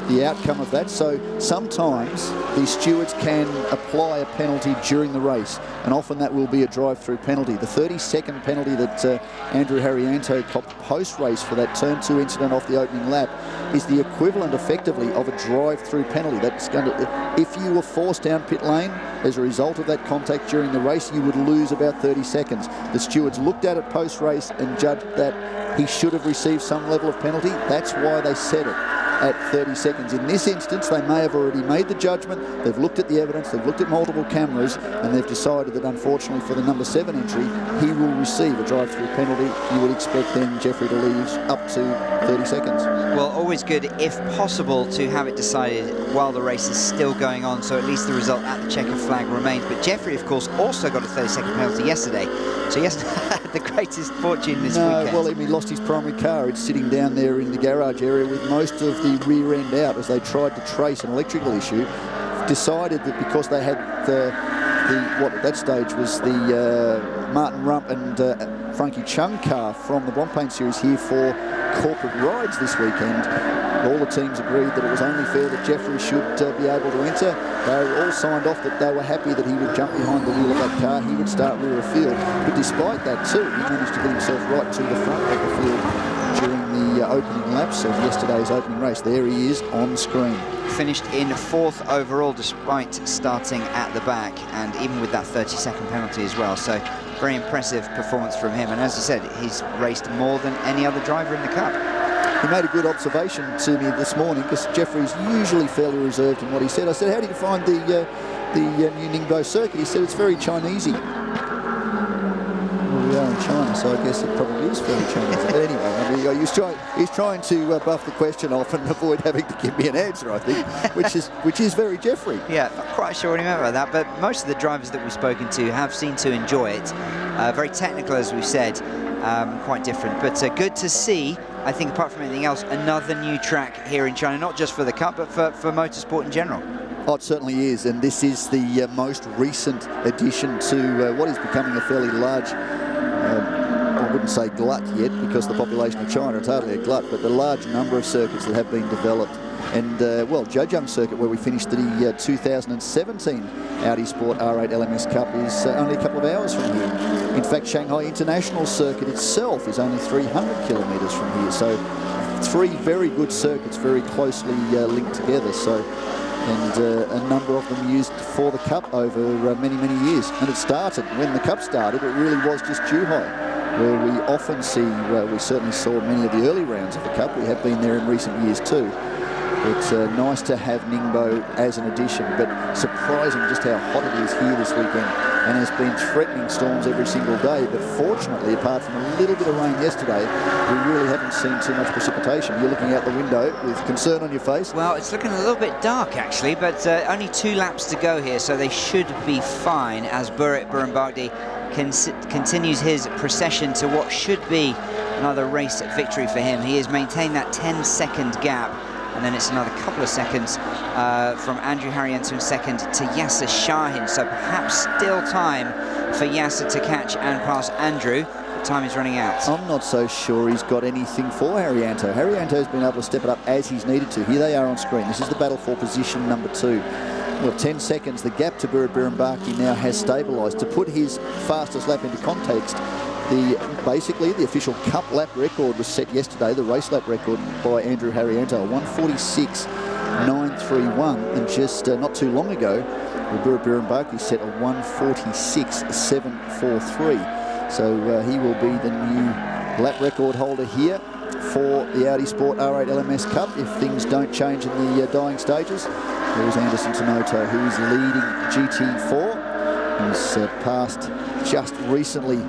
the outcome of that. So sometimes the stewards can apply a penalty during the race, and often that will be a drive-through penalty. The 30-second penalty that Andrew Harrianto copped post-race for that turn 2 incident off the opening lap is the equivalent, effectively, of a drive-through penalty. That's going to, if you were forced down pit lane as a result of that contact during the race, you would lose about 30 seconds. The stewards looked at it post-race and judged that he should have received some level of penalty. That's why they set it at 30 seconds. In this instance, they may have already made the judgment. They've looked at the evidence, they've looked at multiple cameras, and they've decided that, unfortunately, for the number 7 entry, he will receive a drive-through penalty. You would expect then Jeffrey to leave up to 30 seconds. Well, always good, if possible, to have it decided while the race is still going on, so at least the result at the checkered flag remains. But Jeffrey, of course, also got a 30-second penalty yesterday, so yesterday had the greatest fortune this weekend. Well, he lost his primary car. It's sitting down there in the garage area with most of the rear end out as they tried to trace an electrical issue. Decided that because they had what at that stage was the Martin Rump and Frankie Chung car from the Bonpain Series here for corporate rides this weekend, all the teams agreed that it was only fair that Jeffrey should be able to enter. They all signed off that they were happy that he would jump behind the wheel of that car, he would start rear of field. But despite that too, he managed to get himself right to the front of the field during the opening laps of yesterday's opening race. There he is on screen. Finished in 4th overall despite starting at the back, and even with that 30-second penalty as well. So very impressive performance from him, and as I said, he's raced more than any other driver in the Cup. He made a good observation to me this morning, because Jeffrey's usually fairly reserved in what he said. I said, how do you find the new Ningbo circuit? He said, it's very Chinesey. Well, we are in China, so I guess it probably is fairly Chinese. But anyway, I mean, he's trying to buff the question off and avoid having to give me an answer, I think, which is very Jeffrey. Yeah, not quite sure what he meant by that, but most of the drivers that we've spoken to have seemed to enjoy it. Very technical, as we've said, quite different, but good to see. I think, apart from anything else, another new track here in China, not just for the Cup, but for motorsport in general. Oh, it certainly is, and this is the most recent addition to what is becoming a fairly large, I wouldn't say glut yet, because the population of China is hardly a glut, but the large number of circuits that have been developed. And, well, Zhejiang circuit, where we finished the 2017 Audi Sport R8 LMS Cup, is only a couple of hours from here. In fact, Shanghai International Circuit itself is only 300 kilometres from here. So 3 very good circuits, very closely linked together. So, and a number of them used for the Cup over many, many years. And it started, when the Cup started, it really was just Zhuhai, where we often see, we certainly saw many of the early rounds of the Cup. We have been there in recent years too. It's nice to have Ningbo as an addition, but surprising just how hot it is here this weekend, and has been threatening storms every single day. But fortunately, apart from a little bit of rain yesterday, we really haven't seen too much precipitation. You're looking out the window with concern on your face. Well, it's looking a little bit dark actually, but only 2 laps to go here, so they should be fine as Burit Burambagdi continues his procession to what should be another race victory for him. He has maintained that 10-second gap, and then it's another couple of seconds from Andrew Harrianto in 2nd to Yasser Shahin. So perhaps still time for Yasser to catch and pass Andrew. The time is running out. I'm not so sure he's got anything for Harrianto. Harrianto's been able to step it up as he's needed to. Here they are on screen. This is the battle for position number 2. Well, 10 seconds. The gap to Burit Burambagdi now has stabilised. To put his fastest lap into context, basically the official Cup lap record was set yesterday, the race lap record by Andrew Harrianto, 1:46.931, and just not too long ago Burrit Birrenbach set a 1:46.743. So he will be the new lap record holder here for the Audi Sport R8 LMS Cup if things don't change in the dying stages. There is Anderson Tenoto, who is leading GT4. He's passed just recently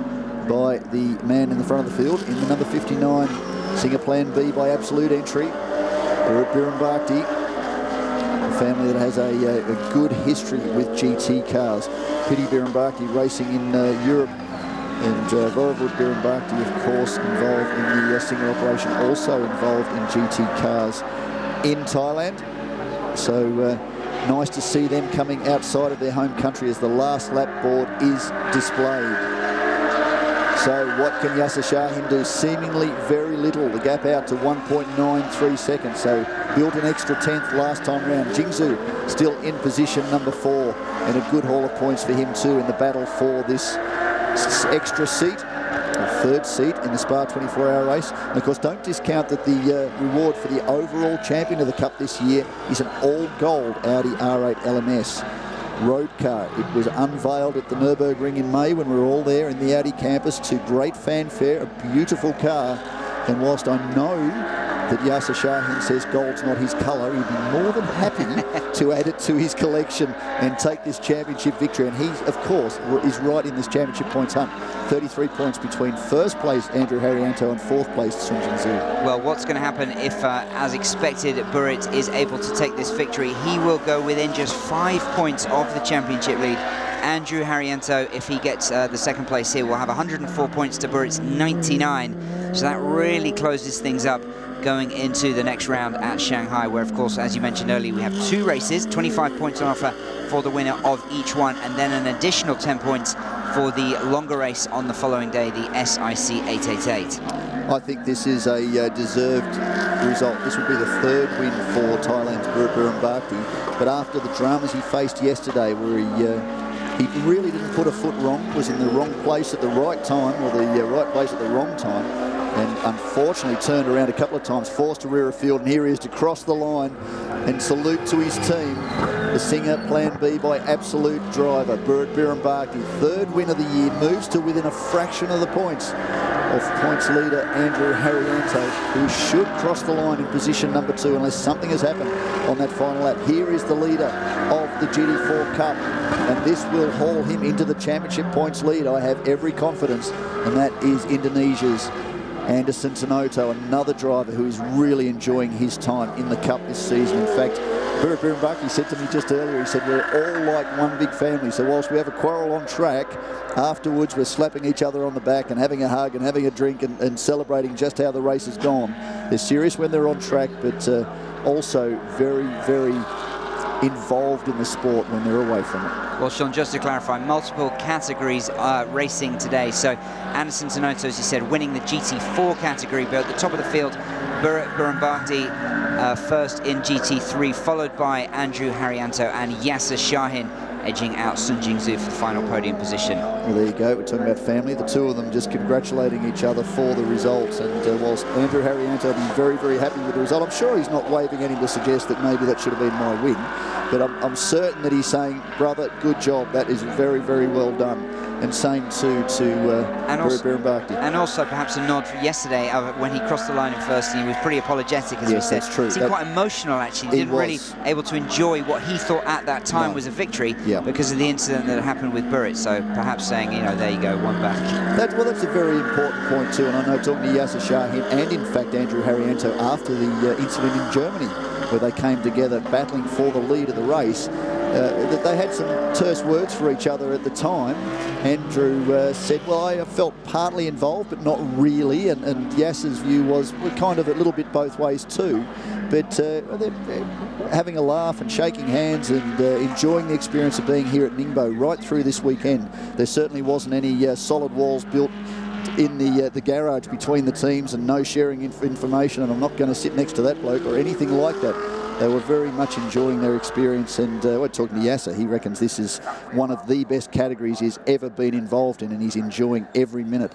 by the man in the front of the field in the number 59 Singer Plan B by absolute entry, Burrit Birrenbach, a family that has a good history with GT cars. Pity Birrenbach racing in Europe, and Vorevud Birrenbach, of course, involved in the Singer operation, also involved in GT cars in Thailand. So nice to see them coming outside of their home country as the last lap board is displayed. So what can Yasser Shahin do? Seemingly very little. The gap out to 1.93 seconds. So built an extra 10th last time round. Jingzhou still in position number 4, and a good haul of points for him too in the battle for this extra seat, the 3rd seat in the Spa 24-hour race. And of course, don't discount that the reward for the overall champion of the Cup this year is an all-gold Audi R8 LMS road car. It was unveiled at the Nürburgring in May when we were all there in the Audi campus to great fanfare, a beautiful car. And whilst I know that Yasser Shahin says gold's not his colour, he'd be more than happy to add it to his collection and take this championship victory. And he, of course, is right in this championship points hunt. 33 points between 1st place Andrew Haryanto and 4th place Sun Jingzhou. Well, what's going to happen if, as expected, Burrit is able to take this victory? He will go within just 5 points of the championship lead. Andrew Haryanto, if he gets the 2nd place here, will have 104 points to Burrit's 99. So that really closes things up going into the next round at Shanghai, where, of course, as you mentioned earlier, we have 2 races, 25 points on offer for the winner of each one, and then an additional 10 points for the longer race on the following day, the SIC 888. I think this is a deserved result. This would be the 3rd win for Thailand's Burrit Birrenbach, but after the dramas he faced yesterday, where he really didn't put a foot wrong, was in the wrong place at the right time, or the right place at the wrong time, and unfortunately turned around a couple of times, forced to rear a field, and here he is to cross the line. And salute to his team, the Singer Plan B by absolute driver, Burrit Birrenbach, 3rd win of the year, moves to within a fraction of the points of points leader Andrew Haryanto, who should cross the line in position number 2 unless something has happened on that final lap. Here is the leader of the GT4 Cup, and this will haul him into the championship points lead. I have every confidence, and that is Indonesia's Anderson Tenoto, another driver who is really enjoying his time in the Cup this season. In fact, Burrit Birrenbach, he said to me just earlier, he said, we're all like one big family. So whilst we have a quarrel on track, afterwards we're slapping each other on the back and having a hug and having a drink and celebrating just how the race has gone. They're serious when they're on track, but also very, very involved in the sport when they're away from it. Well, Sean, just to clarify, multiple categories are racing today. So Anderson Tenoto, as you said, winning the GT4 category, but at the top of the field, Burrit Birrenbach, 1st in GT3, followed by Andrew Haryanto and Yasser Shahin, edging out Sun Jingzhou for the final podium position. Well, there you go. We're talking about family. The 2 of them just congratulating each other for the results. And whilst Andrew Haryanto will be very, very happy with the result, I'm sure he's not waving at him to suggest that maybe that should have been my win. But I'm certain that he's saying, brother, good job. That is very, very well done. And same to Burrit Birrenbach. And also perhaps a nod for yesterday when he crossed the line in 1st, and he was pretty apologetic, as we said. That's true. He seemed quite emotional, actually. He didn't really able to enjoy what he thought at that time was a victory because of the incident that happened with Burrit. So perhaps saying, you know, there you go, one back. That's a very important point too. And I know talking to Yasser Shahin and in fact Andrew Haryanto after the incident in Germany, where they came together battling for the lead of the race, that they had some terse words for each other at the time. Andrew said, well, I felt partly involved, but not really. And Yasser's view was, we're kind of a little bit both ways too. But they're having a laugh and shaking hands and enjoying the experience of being here at Ningbo right through this weekend. There certainly wasn't any solid walls built in the garage between the teams, and no sharing information, and I'm not going to sit next to that bloke or anything like that. They were very much enjoying their experience, and we're talking to Yasser. He reckons this is one of the best categories he's ever been involved in, and he's enjoying every minute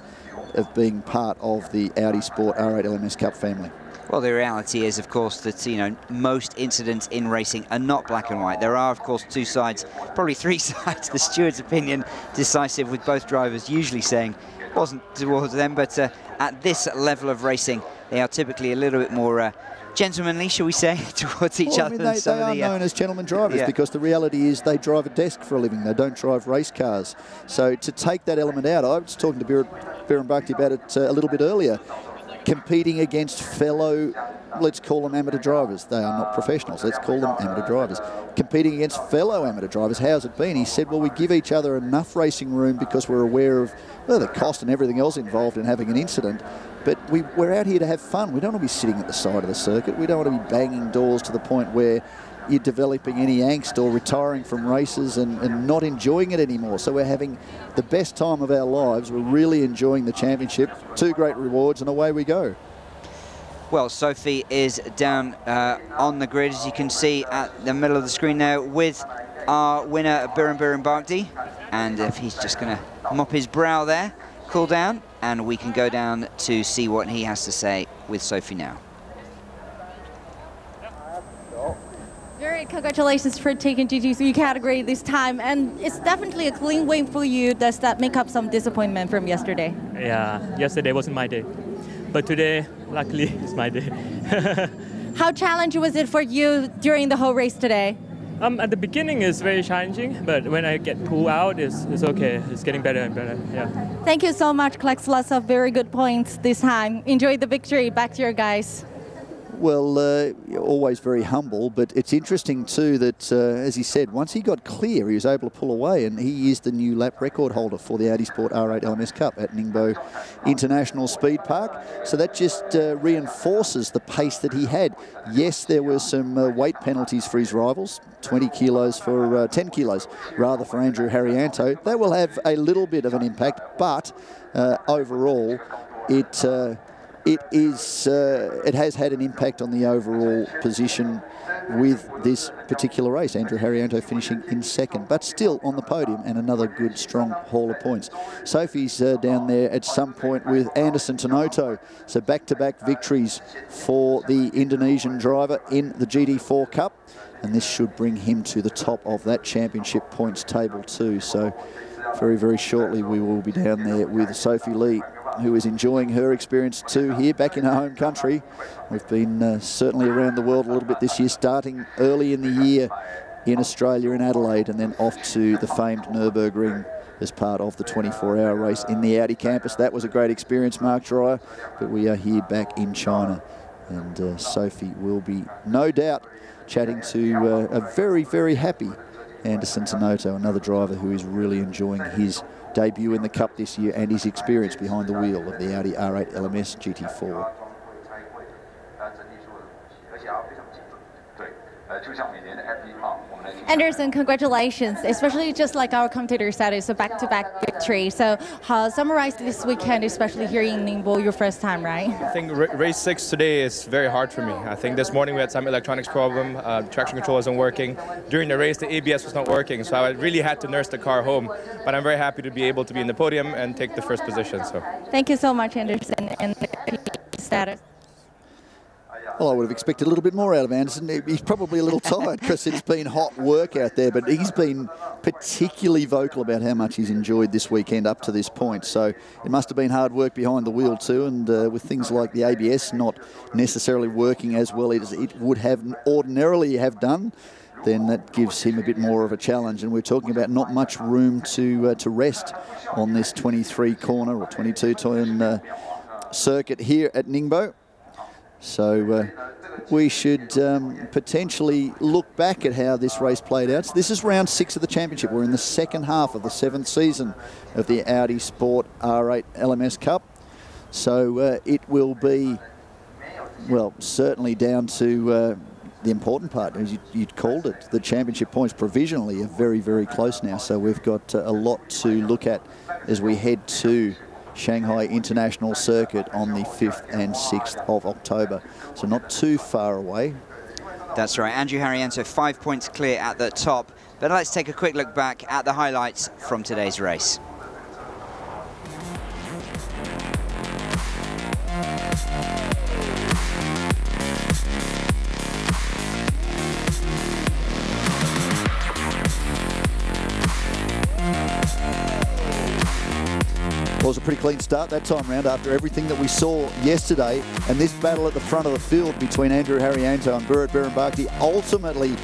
of being part of the Audi Sport R8 LMS Cup family. Well, the reality is, of course, that, you know, most incidents in racing are not black and white. There are, of course, two sides, probably three sides. The steward's opinion decisive, with both drivers usually saying it wasn't towards them, but at this level of racing, they are typically a little bit more gentlemanly, shall we say, towards each other. I mean, they are known as gentleman drivers because the reality is they drive a desk for a living. They don't drive race cars. So to take that element out, I was talking to Biren Bhakti about it a little bit earlier, competing against fellow, let's call them amateur drivers. They are not professionals. Let's call them amateur drivers. Competing against fellow amateur drivers, how's it been? He said, well, we give each other enough racing room because we're aware of the cost and everything else involved in having an incident. But we're out here to have fun. We don't want to be sitting at the side of the circuit. We don't want to be banging doors to the point where you're developing any angst or retiring from races and not enjoying it anymore. So we're having the best time of our lives. We're really enjoying the championship. Two great rewards, and away we go. Well, Sophie is down on the grid, as you can see at the middle of the screen now, with our winner, Biren Bhakti. And if he's just going to mop his brow there, cool down, and we can go down to see what he has to say with Sophie now. Very congratulations for taking GT3 category this time, and it's definitely a clean win for you. Does that make up some disappointment from yesterday? Yeah, yesterday wasn't my day, but today, luckily, it's my day. How challenging was it for you during the whole race today? At the beginning, it's very challenging, but when I get pulled out, it's okay. It's getting better and better, yeah. Thank you so much. Collects lots of very good points this time. Enjoy the victory. Back to your guys. Well, always very humble, but it's interesting too that, as he said, once he got clear, he was able to pull away, and he is the new lap record holder for the Audi Sport R8 LMS Cup at Ningbo International Speed Park. So that just reinforces the pace that he had. Yes, there were some weight penalties for his rivals, 20 kilos for 10 kilos rather for Andrew Haryanto. That will have a little bit of an impact, but overall, it has had an impact on the overall position with this particular race. Andrew Haryanto finishing in second, but still on the podium, and another good, strong haul of points. Sophie's down there at some point with Anderson Tanoto. So back-to-back victories for the Indonesian driver in the GT4 Cup, and this should bring him to the top of that championship points table too. So very, very shortly we will be down there with Sophie Lee, who is enjoying her experience too here back in her home country. We've been certainly around the world a little bit this year, starting early in the year in Australia in Adelaide, and then off to the famed Nürburgring as part of the 24-hour race in the Audi campus. That was a great experience, Mark Dreyer, but we are here back in China, and Sophie will be no doubt chatting to a very, very happy Anderson Tanoto, another driver who is really enjoying his debut in the Cup this year and his experience behind the wheel of the Audi R8 LMS GT4. Anderson, congratulations, especially just like our commentator said, it's a back-to-back victory. So summarize this weekend, especially here in Ningbo, your first time, right? I think race 6 today is very hard for me. I think this morning we had some electronics problem, traction control wasn't working. During the race, the ABS was not working, so I really had to nurse the car home. But I'm very happy to be able to be in the podium and take the first position. So thank you so much, Anderson, and status. Well, I would have expected a little bit more out of Anderson. He's probably a little tired because it's been hot work out there, but he's been particularly vocal about how much he's enjoyed this weekend up to this point. So it must have been hard work behind the wheel too, and with things like the ABS not necessarily working as well as it would have ordinarily have done, then that gives him a bit more of a challenge. And we're talking about not much room to rest on this 23 corner or 22 turn circuit here at Ningbo. So we should potentially look back at how this race played out. So this is round 6 of the championship. We're in the second half of the 7th season of the Audi Sport R8 LMS Cup. So it will be, well, certainly down to the important part, as you'd called it. The championship points provisionally are very, very close now. So we've got a lot to look at as we head to Shanghai International Circuit on the 5th and 6th of October. So not too far away. That's right, Andrew Haryanto 5 points clear at the top. But let's take a quick look back at the highlights from today's race. was a pretty clean start that time round after everything that we saw yesterday. And this battle at the front of the field between Andrew Haryanto and Burit Birimbakti ultimately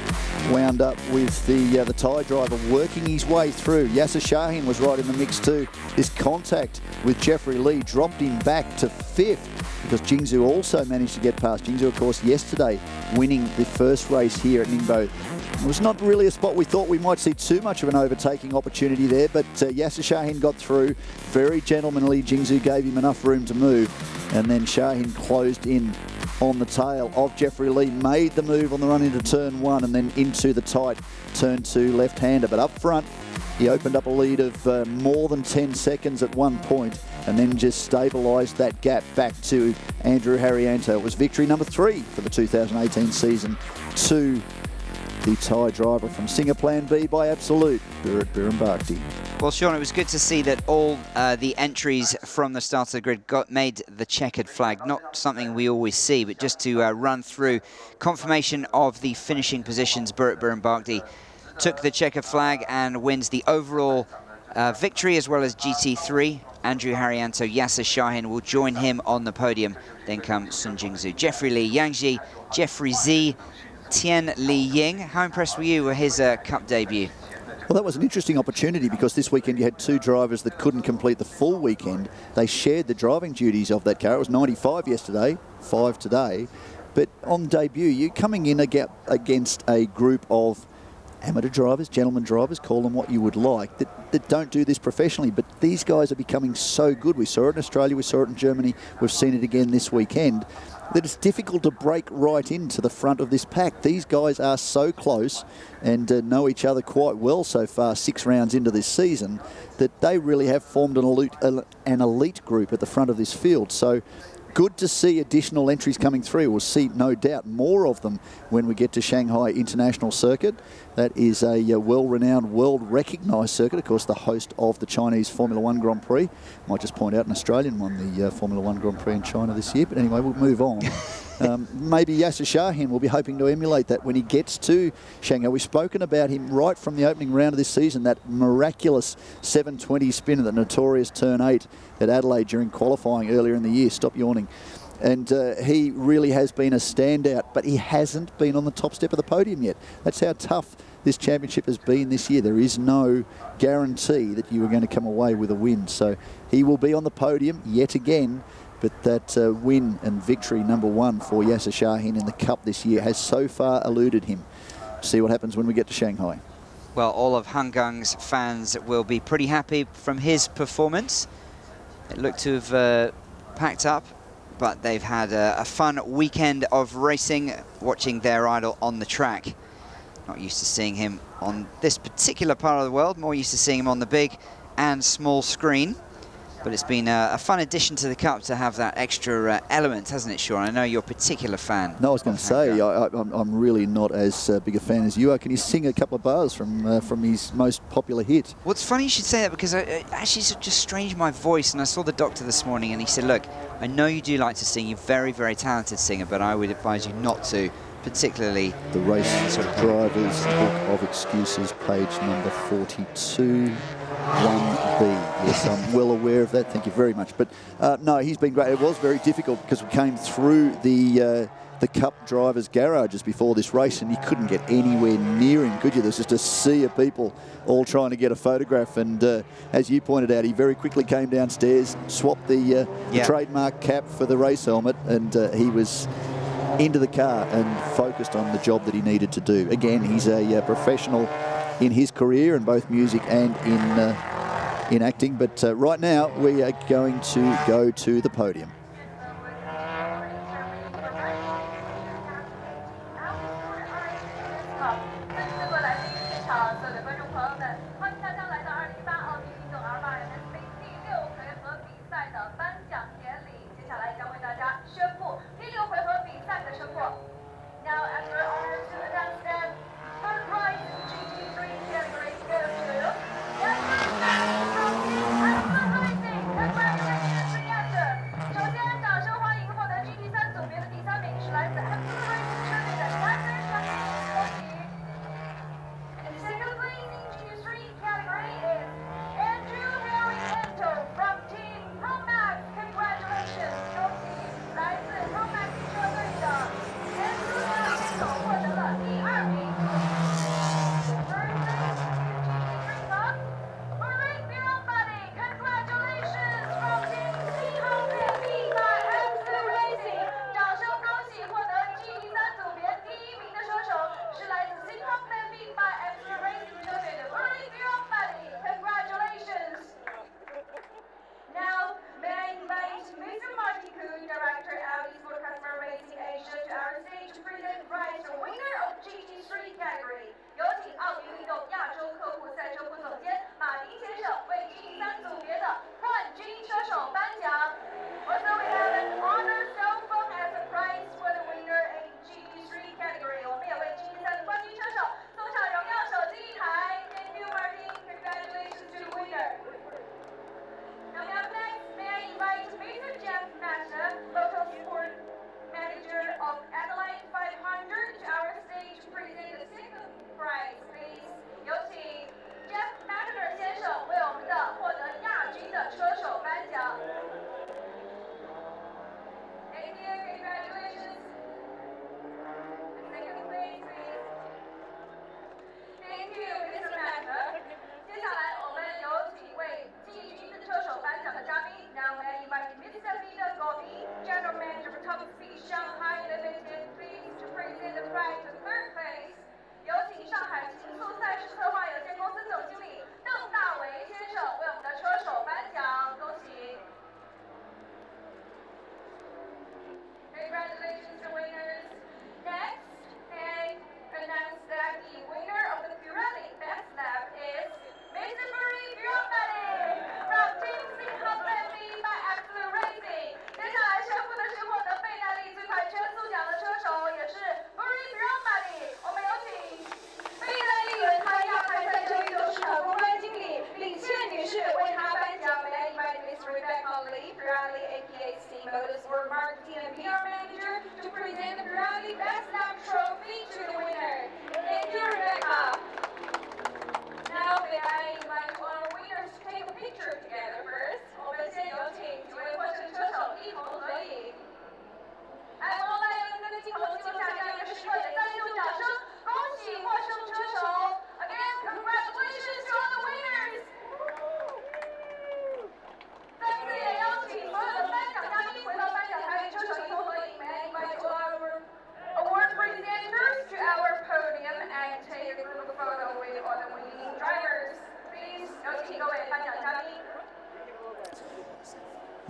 wound up with the Thai driver working his way through. Yasser Shahin was right in the mix too. This contact with Jeffrey Lee dropped him back to 5th because Jingzhou also managed to get past. Jingzhou, of course, yesterday winning the first race here at Ningbo. It was not really a spot we thought we might see too much of an overtaking opportunity there, but Yasser Shahin got through. Very gentlemanly, Jingzhou gave him enough room to move, and then Shahin closed in on the tail of Jeffrey Lee, made the move on the run into turn 1 and then into the tight turn 2 left-hander. But up front, he opened up a lead of more than 10 seconds at one point and then just stabilised that gap back to Andrew Haryanto. It was victory number 3 for the 2018 season to the Thai driver from Singer Plan B by Absolute, Burit Birimbakti. Well, Sean, it was good to see that all the entries from the start of the grid made the checkered flag. Not something we always see, but just to run through confirmation of the finishing positions. Burit Birimbakti took the checkered flag and wins the overall victory as well as GT3. Andrew Haryanto, Yasser Shahin will join him on the podium. Then comes Sun Jingzhou, Jeffrey Lee, Yang Ji, Jeffrey Z, Tian Li Ying. How impressed were you with his Cup debut? Well, that was an interesting opportunity because this weekend you had 2 drivers that couldn't complete the full weekend. They shared the driving duties of that car. It was 95 yesterday, 5 today. But on debut, you're coming in against a group of amateur drivers, gentlemen drivers, call them what you would like, that don't do this professionally. But these guys are becoming so good. We saw it in Australia, we saw it in Germany, we've seen it again this weekend, that it's difficult to break right into the front of this pack. These guys are so close and know each other quite well so far, 6 rounds into this season, that they really have formed an elite group at the front of this field. So good to see additional entries coming through. We'll see, no doubt, more of them when we get to Shanghai International Circuit. That is a well-renowned, world-recognised circuit, of course, the host of the Chinese Formula 1 Grand Prix. Might just point out an Australian won the Formula 1 Grand Prix in China this year, but anyway, we'll move on. Maybe Yasser Shahin will be hoping to emulate that when he gets to Shanghai. We've spoken about him right from the opening round of this season, that miraculous 720 spin at the notorious turn 8 at Adelaide during qualifying earlier in the year. Stop yawning. And he really has been a standout, but he hasn't been on the top step of the podium yet. That's how tough this championship has been this year. There is no guarantee that you are going to come away with a win. So he will be on the podium yet again, but that win and victory number 1 for Yasser Shahin in the Cup this year has so far eluded him. See what happens when we get to Shanghai. Well, all of Hangang's fans will be pretty happy from his performance. It looked to have packed up, but they've had a fun weekend of racing, watching their idol on the track. Not used to seeing him on this particular part of the world, more used to seeing him on the big and small screen. But it's been a fun addition to the Cup to have that extra element, hasn't it, Sean? I know you're a particular fan. No, I was going to say, I'm really not as big a fan as you are. Can you sing a couple of bars from his most popular hit? Well, it's funny you should say that, because actually it's just strange, my voice. And I saw the doctor this morning and he said, look, I know you do like to sing. You're a very, very talented singer, but I would advise you not to, particularly the Race Drivers Book of Excuses, page number 42. 1B. Yes, I'm well aware of that. Thank you very much. But no, he's been great. It was very difficult because we came through the Cup drivers' garages before this race, and you couldn't get anywhere near him, could you? There's just a sea of people all trying to get a photograph. And as you pointed out, he very quickly came downstairs, swapped the trademark cap for the race helmet, and he was into the car and focused on the job that he needed to do. Again, he's a professional in his career in both music and in acting, but right now we are going to go to the podium.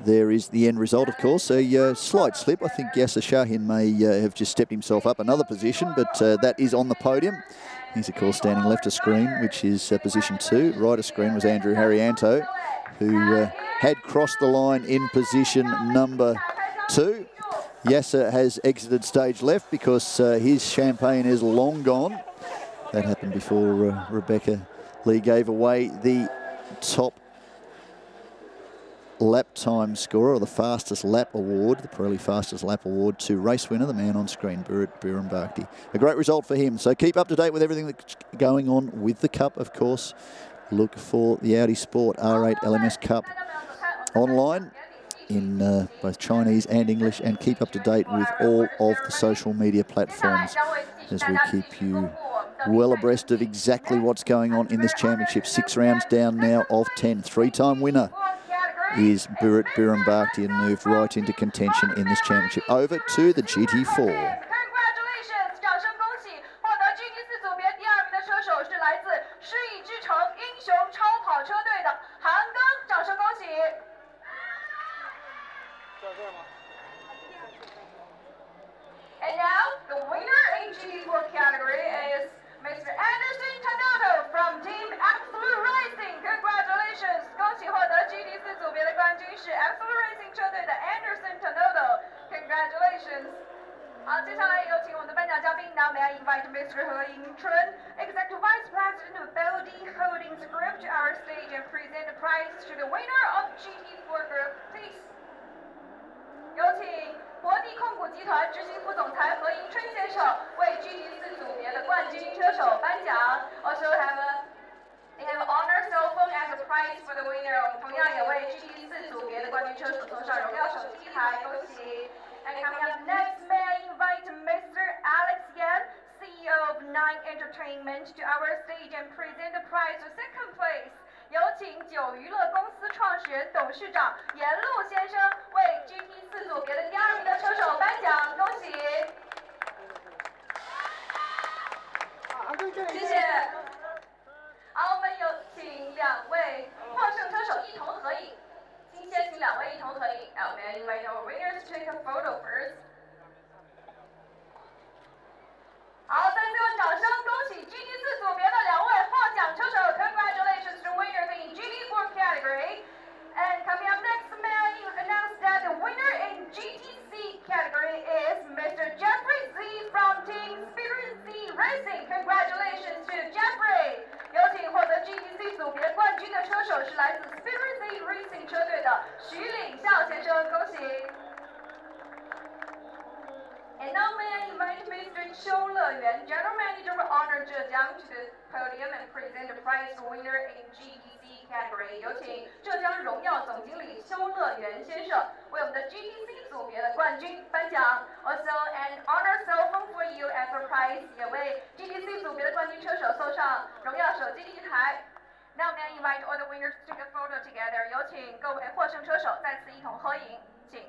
there is the end result, of course. A slight slip. I think Yasser Shahin may have just stepped himself up another position, but that is on the podium. He's, of course, standing left of screen, which is position 2. Right of screen was Andrew Harrianto, who had crossed the line in position number 2. Yasser has exited stage left because his champagne is long gone. That happened before Rebecca Lee gave away the top lap time scorer, or the fastest lap award, the Pirelli fastest lap award, to race winner, the man on screen, Biren Bhakti. A great result for him. So keep up to date with everything that's going on with the Cup, of course. Look for the Audi Sport R8 LMS Cup online in both Chinese and English, and keep up to date with all of the social media platforms as we keep you well abreast of exactly what's going on in this championship. 6 rounds down now of 10. 3-time winner is Biren Bhakti, and moved right into contention in this championship. Over to the GT4. And now, the winner in GT4 category is Mr. Anderson Tanoto from Team Absolute Racing. Congratulations! 恭喜获得 GT4 组别的冠军是 Absolute Racing 车队的 Anderson Tanoto. Congratulations! 好，接下来有请我们的颁奖嘉宾。Now may I invite Mr. He Yingchun, Executive Vice President of Audi Holdings Group, to our stage and present the prize to the winner of GT4 Group. Please. 有请博地控股集团执行副总裁何迎春先生为 GT4 组别的冠军车手颁奖。Also they have honor cell phone as a prize for the winner. 同样也为 GT4 组别的冠军车手送上荣耀手机一台，恭喜。And coming up next, may I invite Mr. Alex Yan, CEO of Nine Entertainment, to our stage and present the prize for second place. 有请九娱乐公司创始人、董事长严路先生为 GT4 组别的第2名的车手颁奖，恭喜！谢谢。好，我们有请2位获胜车手一同合影。先请2位一同合影。Now may I invite our winners to take a photo first. 好，再次用掌声恭喜 GT4 组别的2位获奖车手 ！Congratulations to winners in GT4 category. And coming up next, may I announce that the winner in GTC category is Mr. Jeffrey Z from Team Spirit Z Racing. Congratulations to Jeffrey. 有请获得 GTC 组别冠军的车手是来自 Spirit Z Racing 车队的徐领孝先生，恭喜。And now may I invite Mr. Qiu Leyuan, General Manager of Honor Zhejiang, to the podium and present the prize winner in GTC category. 有请浙江荣耀总经理邱乐元先生为我们的 GTC 组别的冠军颁奖。Also, an honor cell phone for you as a prize. 也为 GTC 组别的冠军车手送上荣耀手机一台。Now may I invite all the winners to take a photo together. 有请各位获胜车手再次一同合影，请。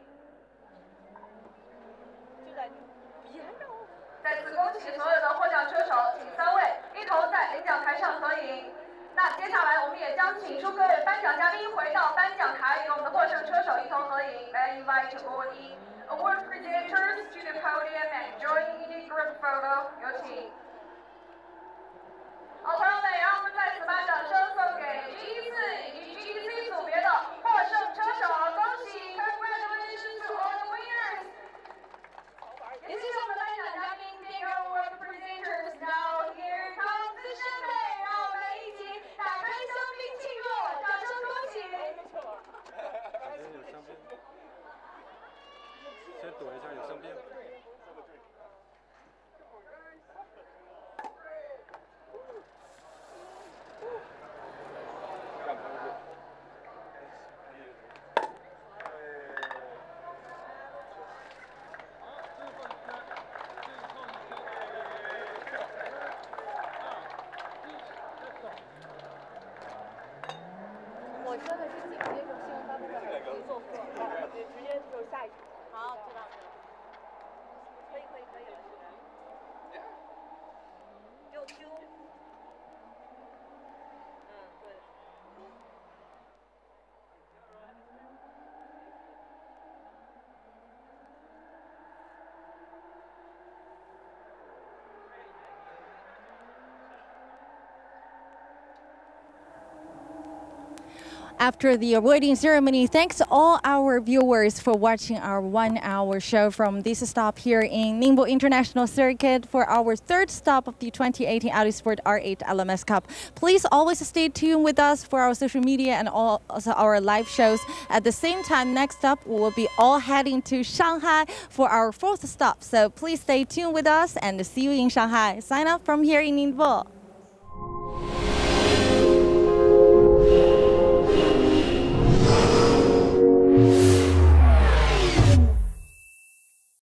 再次恭喜所有的获奖车手，请3位一同在领奖台上合影。那接下来我们也将请出各位颁奖嘉宾回到颁奖台，与我们的获胜车手一同合影。May I invite all the award presenters to the podium and join in the group photo。有请。好，朋友们，让我们再次把掌声送给 GT4 以及 GTC 组别的获胜车手，恭喜 ！Congratulations to all the winners。也谢谢我们的颁奖嘉宾 ，Big Award presenters. Now here comes the champagne， 让我们一起打开香槟庆祝，掌声恭喜！先躲一下，有香槟。After the awarding ceremony, thanks to all our viewers for watching our 1-hour show from this stop here in Ningbo International Circuit for our third stop of the 2018 Audi Sport R8 LMS Cup. Please always stay tuned with us for our social media and also our live shows. At the same time, next up, we will be all heading to Shanghai for our fourth stop. So please stay tuned with us and see you in Shanghai. Sign up from here in Ningbo.